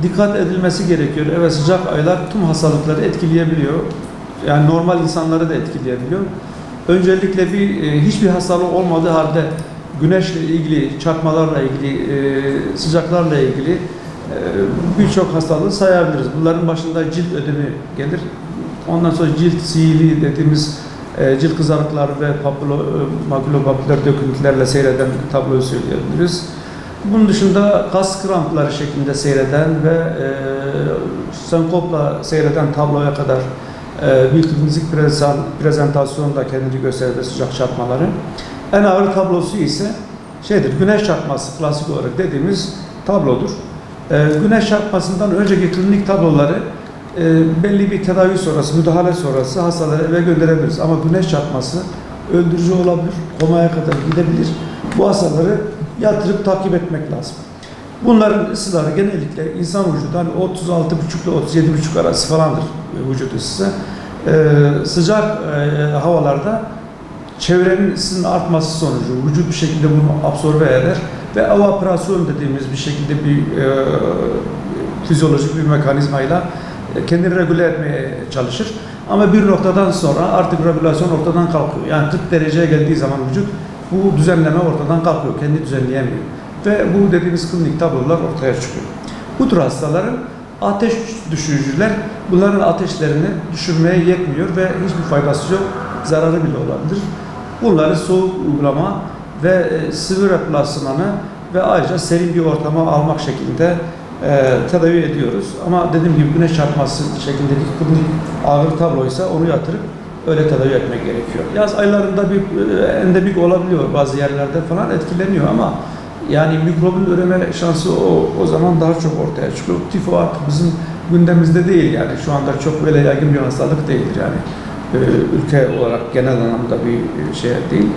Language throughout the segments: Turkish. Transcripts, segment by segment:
dikkat edilmesi gerekiyor. Evet, sıcak aylar tüm hastalıkları etkileyebiliyor. Yani normal insanları da etkileyebiliyor. Öncelikle hiçbir hastalığı olmadığı halde güneşle ilgili, çarpmalarla ilgili, sıcaklarla ilgili birçok hastalığı sayabiliriz. Bunların başında cilt ödemi gelir. Ondan sonra cilt sihili dediğimiz cilt kızarıkları ve makülopapüler döküntülerle seyreden tabloyu söyleyebiliriz. Bunun dışında kas krampları şeklinde seyreden ve senkopla seyreden tabloya kadar bir klinik prezentasyonda kendini gösterir sıcak çarpmaları. En ağır tablosu ise güneş çarpması klasik olarak dediğimiz tablodur. Güneş çarpmasından önceki klinik tabloları belli bir tedavi sonrası, müdahale sonrası hastaları eve gönderebiliriz. Ama güneş çarpması öldürücü olabilir, komaya kadar gidebilir. Bu hastaları yatırıp takip etmek lazım. Bunların ısıları genellikle insan vücudu 36,5 ile 37,5 arası falandır vücut ısısı. Sıcak havalarda çevrenin ısının artması sonucu vücut bir şekilde bunu absorbe eder ve evaporasyon dediğimiz bir şekilde bir fizyolojik bir mekanizmayla kendini regüle etmeye çalışır. Ama bir noktadan sonra artık regülasyon ortadan kalkıyor. Yani 40 dereceye geldiği zaman vücut bu düzenleme ortadan kalkıyor. Kendi düzenleyemiyor. Ve bu dediğimiz klinik tablolar ortaya çıkıyor. Bu tür hastaların ateş düşürücüler bunların ateşlerini düşürmeye yetmiyor ve hiçbir faydası yok. Zararı bile olabilir. Bunları soğuk uygulama ve sıvı replasmanı ve ayrıca serin bir ortama almak şeklinde tedavi ediyoruz. Ama dediğim gibi güneş çarpması şeklindeki klinik ağır tabloysa onu yatırıp öyle tedavi etmek gerekiyor. Yaz aylarında bir endemik olabiliyor, bazı yerlerde falan etkileniyor ama yani mikrobun üreme şansı o zaman daha çok ortaya çıkıyor. Tifo artık bizim gündemimizde değil, yani şu anda çok böyle yaygın bir hastalık değildir yani. Ülke olarak genel anlamda bir şey değil.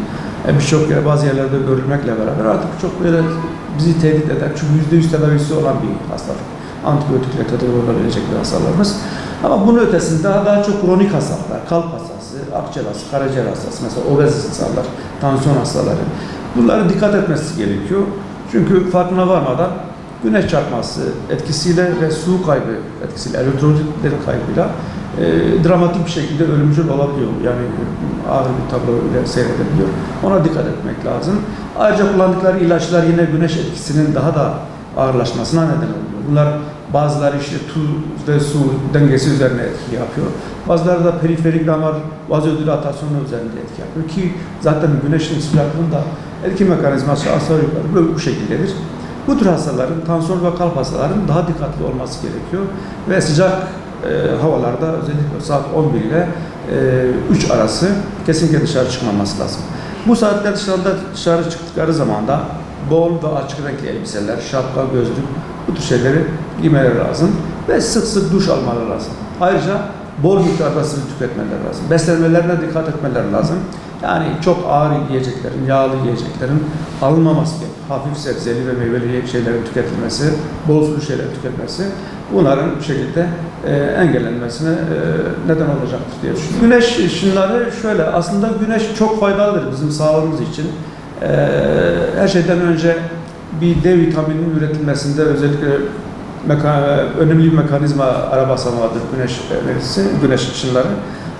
Birçok yer, bazı yerlerde görülmekle beraber artık çok böyle bizi tehdit eder. Çünkü %100 tedavisi olan bir hastalık. Antibiyotikle tedavi olabilecek bir hastalığımız. Ama bunun ötesinde daha çok kronik hastalıklar, kalp hastası, akciğer hastası, karaciğer hastası, mesela obez insanlar, tansiyon hastaları. Bunlara dikkat etmesi gerekiyor. Çünkü farkına varmadan güneş çarpması etkisiyle ve su kaybı etkisiyle, elektrolitlerin kaybıyla dramatik bir şekilde ölümcül olabiliyor. Yani ağır bir tablo ile seyredebiliyor. Ona dikkat etmek lazım. Ayrıca kullandıkları ilaçlar yine güneş etkisinin daha da ağırlaşmasına neden oluyor. Bunlar bazıları işte tuz ve su dengesi üzerine etki yapıyor. Bazıları da periferik damar vazodilatasyonu üzerinde etki yapıyor ki zaten güneşin sıcaklığında etki mekanizması aşağı yukarı böyle bu şekildedir. Bu tür hastaların, tansiyon ve kalp hastalarının daha dikkatli olması gerekiyor ve sıcak havalarda özellikle saat 11 ile 3 arası kesinlikle dışarı çıkmaması lazım. Bu saatler dışarı çıktıkları zaman da bol ve açık renkli elbiseler, şapka, gözlük bu tür şeyleri giymeleri lazım ve sık sık duş almaları lazım. Ayrıca bol miktarda sıvı tüketmeleri lazım. Beslenmelerine dikkat etmeleri lazım. Yani çok ağır yiyeceklerin, yağlı yiyeceklerin alınmaması gerekiyor. Hafif sebzeli ve meyveli şeylerin tüketilmesi, bol sulu şeyler tüketmesi bunların bir şekilde engellenmesine neden olacaktır diye düşünüyorum. Güneş ışınları şöyle, aslında güneş çok faydalıdır bizim sağlığımız için. Her şeyden önce bir D vitamininin üretilmesinde özellikle önemli bir mekanizma ara basamadır güneş enerjisi, güneş ışınları.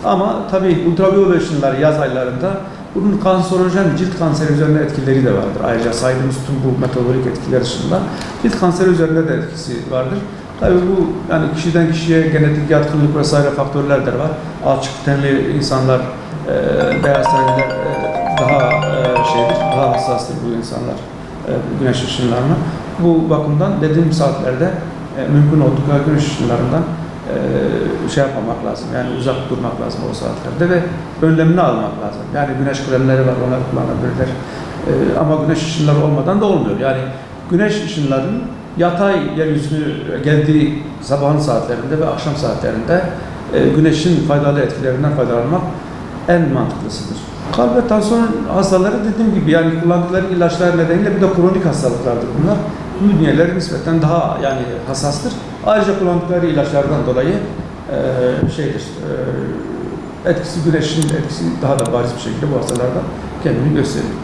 Ama tabii ultraviyole ışınları yaz aylarında bunun kanserojen, cilt kanseri üzerinde etkileri de vardır. Ayrıca saydığımız tüm bu metabolik etkiler dışında cilt kanseri üzerinde de etkisi vardır. Tabii bu yani kişiden kişiye genetik yatkınlık vesaire faktörler de var. Açık tenli insanlar, beyaz tenliler daha hassastır bu insanlar güneş ışınlarına. Bu bakımdan dediğim saatlerde mümkün olduğu kadar güneş ışınlarından yapmamak lazım. Yani uzak durmak lazım o saatlerde ve önlemini almak lazım. Yani güneş kremleri var, onları kullanabilirler. Ama güneş ışınları olmadan da olmuyor. Yani güneş ışınlarının yatay yeryüzünü geldiği sabahın saatlerinde ve akşam saatlerinde güneşin faydalı etkilerinden faydalanmak en mantıklısıdır. Kalp ve tansiyon hastaları dediğim gibi yani kullandıkları ilaçlar nedeniyle bir de kronik hastalıklardır bunlar. Bu bünyeleri nispeten daha yani hassastır. Ayrıca kullandıkları ilaçlardan dolayı etkisi güneşin etkisi daha da bariz bir şekilde bu hastalarda kendini gösteriyor.